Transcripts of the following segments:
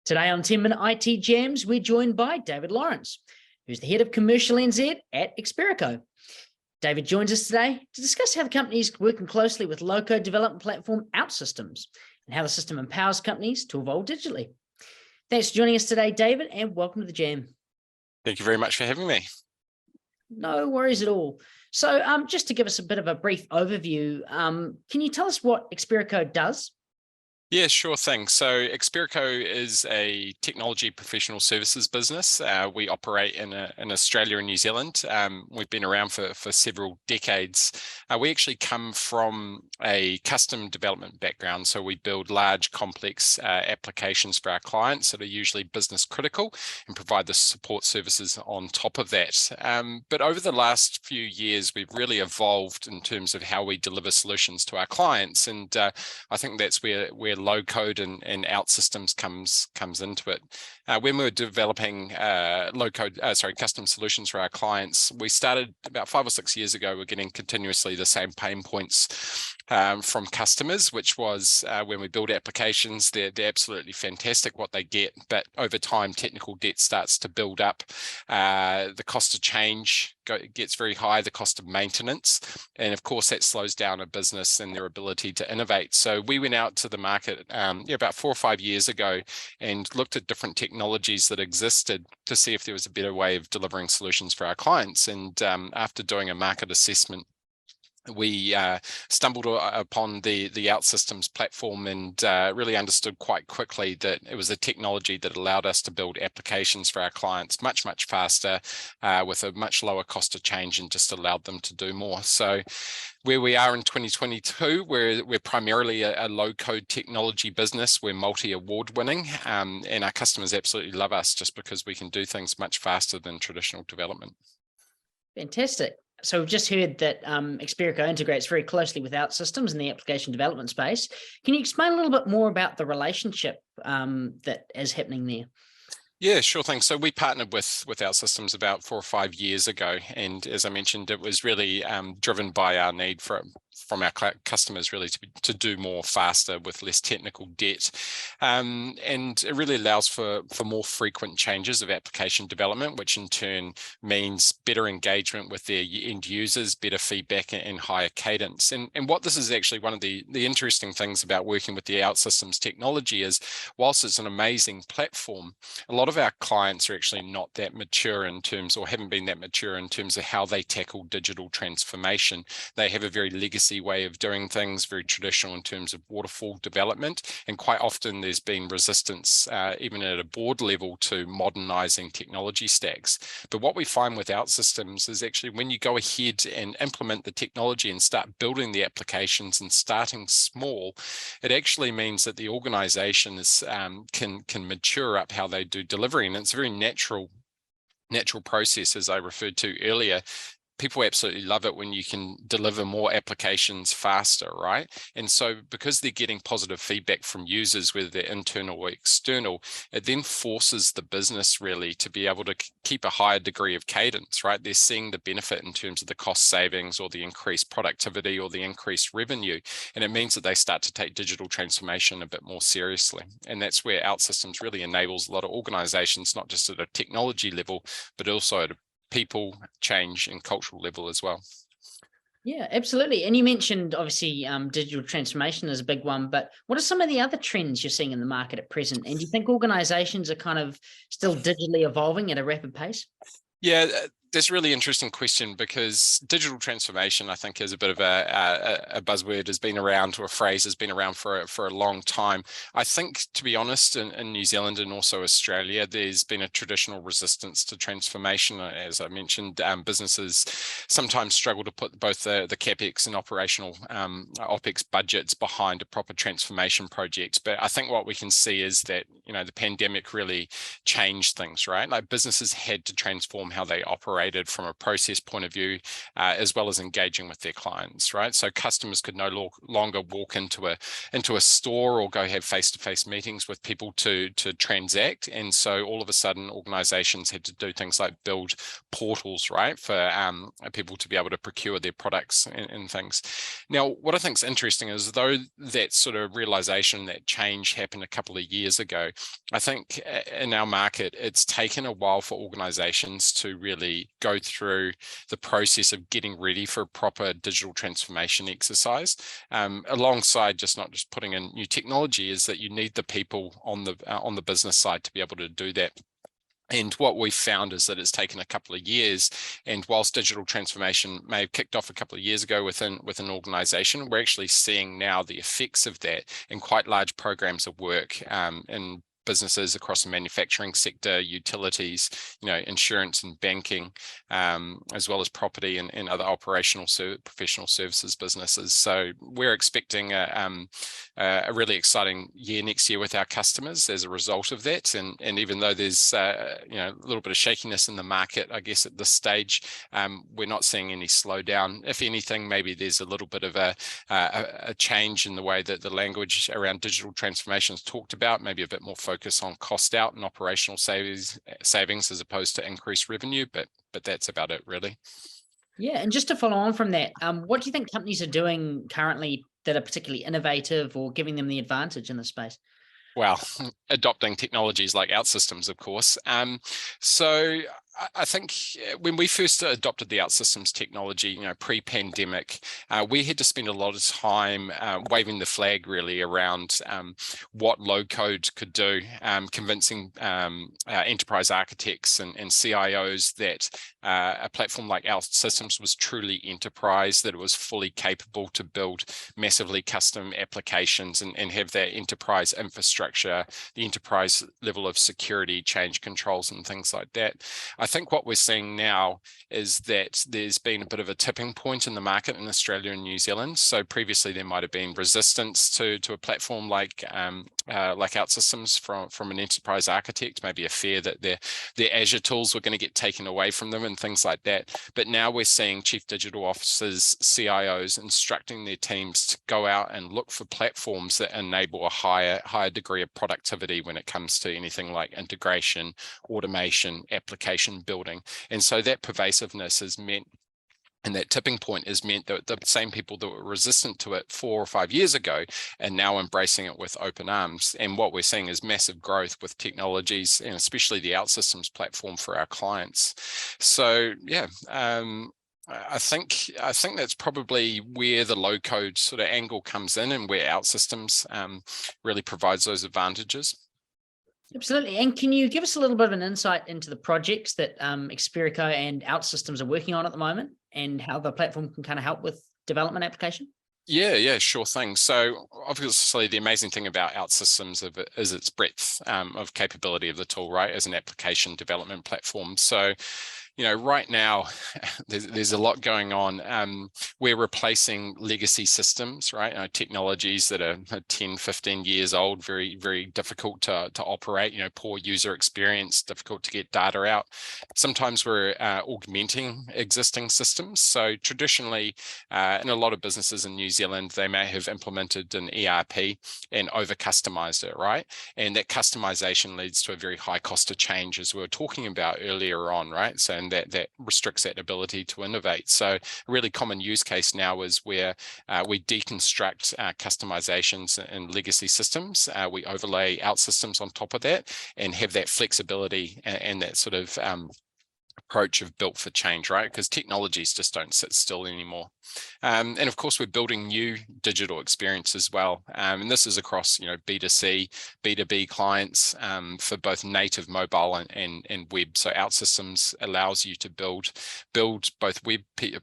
Today on 10-Minute IT Jams, we're joined by David Lawrence, who's the head of commercial NZ at Experico. David joins us today to discuss how the company is working closely with low-code development platform OutSystems and how the system empowers companies to evolve digitally. Thanks for joining us today, David, and welcome to the Jam. Thank you very much for having me. No worries at all. So just to give us a bit of a brief overview, can you tell us what Experico does? Yeah, sure thing. So Experico is a technology professional services business. We operate in Australia and New Zealand. We've been around for several decades. We actually come from a custom development background. So we build large, complex applications for our clients that are usually business critical and provide the support services on top of that. But over the last few years, we've really evolved in terms of how we deliver solutions to our clients. And I think that's where low code and OutSystems comes into it. When we were developing custom solutions for our clients, we started about 5 or 6 years ago. We're getting continuously the same pain points from customers, which was when we build applications, they're absolutely fantastic what they get, but over time technical debt starts to build up. The cost of change gets very high, the cost of maintenance, and of course that slows down a business and their ability to innovate. So we went out to the market about 4 or 5 years ago and looked at different technologies that existed to see if there was a better way of delivering solutions for our clients. And after doing a market assessment, we stumbled upon the OutSystems platform and really understood quite quickly that it was a technology that allowed us to build applications for our clients much faster with a much lower cost of change, and just allowed them to do more. So where we are in 2022, we're primarily a low-code technology business. We're multi-award winning, and our customers absolutely love us just because we can do things much faster than traditional development. Fantastic. So we've just heard that Experico integrates very closely with OutSystems in the application development space. Can you explain a little bit more about the relationship that is happening there? Yeah, sure thing. So we partnered with OutSystems about 4 or 5 years ago. And as I mentioned, it was really driven by our need from our customers really to do more faster with less technical debt. And it really allows for more frequent changes of application development, which in turn means better engagement with their end users, better feedback, and higher cadence. And what this is actually one of the interesting things about working with the OutSystems technology is, whilst it's an amazing platform, a lot of our clients are actually not that mature in terms, or haven't been that mature in terms of how they tackle digital transformation. They have a very legacy way of doing things, very traditional in terms of waterfall development, and quite often there's been resistance even at a board level to modernizing technology stacks. But what we find with OutSystems is actually when you go ahead and implement the technology and start building the applications and starting small, it actually means that the organization is can mature up how they do delivery, and it's a very natural process, as I referred to earlier. People absolutely love it when you can deliver more applications faster, right? And so because they're getting positive feedback from users, whether they're internal or external, it then forces the business really to be able to keep a higher degree of cadence, right? They're seeing the benefit in terms of the cost savings or the increased productivity or the increased revenue. And it means that they start to take digital transformation a bit more seriously. And that's where OutSystems really enables a lot of organizations, not just at a technology level, but also at a people change and cultural level as well. Yeah, absolutely. And you mentioned obviously digital transformation is a big one, but what are some of the other trends you're seeing in the market at present? And do you think organizations are kind of still digitally evolving at a rapid pace? Yeah, that's a really interesting question, because digital transformation, I think, is a bit of a buzzword, has been around, or a phrase has been around for a long time. I think, to be honest, in New Zealand and also Australia, there's been a traditional resistance to transformation. As I mentioned, businesses sometimes struggle to put both the CapEx and operational OpEx budgets behind a proper transformation project. But I think what we can see is that, the pandemic really changed things, right? Like, businesses had to transform how they operate operated from a process point of view, as well as engaging with their clients, right? So customers could no longer walk into a store or go have face-to-face meetings with people to transact. And so all of a sudden, organizations had to do things like build portals, right, for people to be able to procure their products and things. Now, what I think is interesting is, though that sort of realization, that change happened a couple of years ago, I think in our market, it's taken a while for organizations to really go through the process of getting ready for a proper digital transformation exercise. Alongside not just putting in new technology, is that you need the people on the business side to be able to do that. And what we've found is that it's taken a couple of years, and whilst digital transformation may have kicked off a couple of years ago within an organization, we're actually seeing now the effects of that in quite large programs of work in businesses across the manufacturing sector, utilities, insurance and banking, as well as property and other operational professional services businesses. So we're expecting a really exciting year next year with our customers as a result of that. And even though there's a little bit of shakiness in the market, I guess at this stage, we're not seeing any slowdown. If anything, maybe there's a little bit of a change in the way that the language around digital transformation is talked about, maybe a bit more focus on cost out and operational savings as opposed to increased revenue, but that's about it, really. Yeah, and just to follow on from that, what do you think companies are doing currently that are particularly innovative or giving them the advantage in this space? Well, adopting technologies like OutSystems, of course. So I think when we first adopted the OutSystems technology, pre-pandemic, we had to spend a lot of time waving the flag really around what low code could do, convincing enterprise architects and CIOs that a platform like OutSystems was truly enterprise, that it was fully capable to build massively custom applications and have that enterprise infrastructure, the enterprise level of security, change controls and things like that. I think what we're seeing now is that there's been a bit of a tipping point in the market in Australia and New Zealand. So previously there might have been resistance to a platform like OutSystems from an enterprise architect, maybe a fear that their Azure tools were going to get taken away from them and things like that. But now we're seeing chief digital officers, CIOs instructing their teams to go out and look for platforms that enable a higher degree of productivity when it comes to anything like integration, automation, application building. And so that pervasiveness has meant, and that tipping point has meant that the same people that were resistant to it 4 or 5 years ago are now embracing it with open arms. And what we're seeing is massive growth with technologies, and especially the OutSystems platform for our clients. So yeah, I think that's probably where the low code sort of angle comes in, and where OutSystems really provides those advantages. Absolutely. And can you give us a little bit of an insight into the projects that Experico and OutSystems are working on at the moment, and how the platform can kind of help with development application? Yeah, sure thing. So obviously the amazing thing about OutSystems is its breadth of capability of the tool, right, as an application development platform. So right now, there's a lot going on. We're replacing legacy systems, right? Technologies that are 10, 15 years old, very, very difficult to operate, poor user experience, difficult to get data out. Sometimes we're augmenting existing systems. So traditionally, in a lot of businesses in New Zealand, they may have implemented an ERP and over-customized it, right? And that customization leads to a very high cost of change, as we were talking about earlier on, right? So that restricts that ability to innovate. So a really common use case now is where we deconstruct customizations in legacy systems. We overlay OutSystems on top of that and have that flexibility and that sort of approach of built for change, right? Because technologies just don't sit still anymore. And of course, we're building new digital experience as well. And this is across, B2C, B2B clients for both native mobile and web. So OutSystems allows you to build both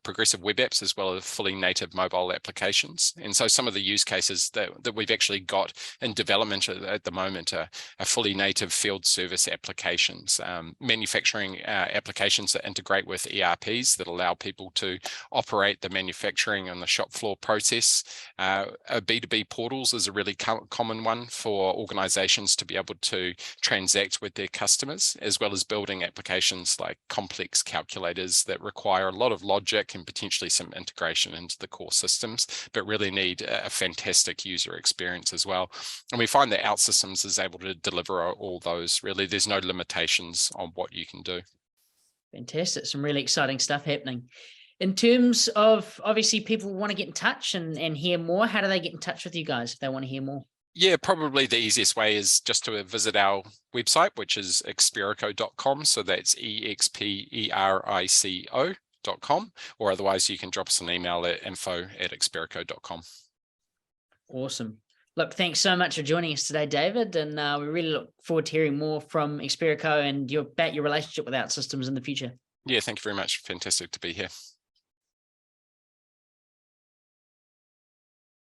progressive web apps as well as fully native mobile applications. And so some of the use cases that we've actually got in development at the moment are fully native field service applications, manufacturing applications applications that integrate with ERPs that allow people to operate the manufacturing and the shop floor process. B2B portals is a really common one for organizations to be able to transact with their customers, as well as building applications like complex calculators that require a lot of logic and potentially some integration into the core systems, but really need a fantastic user experience as well. And we find that OutSystems is able to deliver all those. Really, there's no limitations on what you can do. Fantastic. Some really exciting stuff happening. In terms of, obviously, people want to get in touch and hear more, how do they get in touch with you guys if they want to hear more? Yeah, probably the easiest way is just to visit our website, which is experico.com. So that's experico.com, or otherwise you can drop us an email at info@experico.com. Awesome. Look, thanks so much for joining us today, David. And we really look forward to hearing more from Experico and about your relationship with OutSystems in the future. Yeah, thank you very much. Fantastic to be here.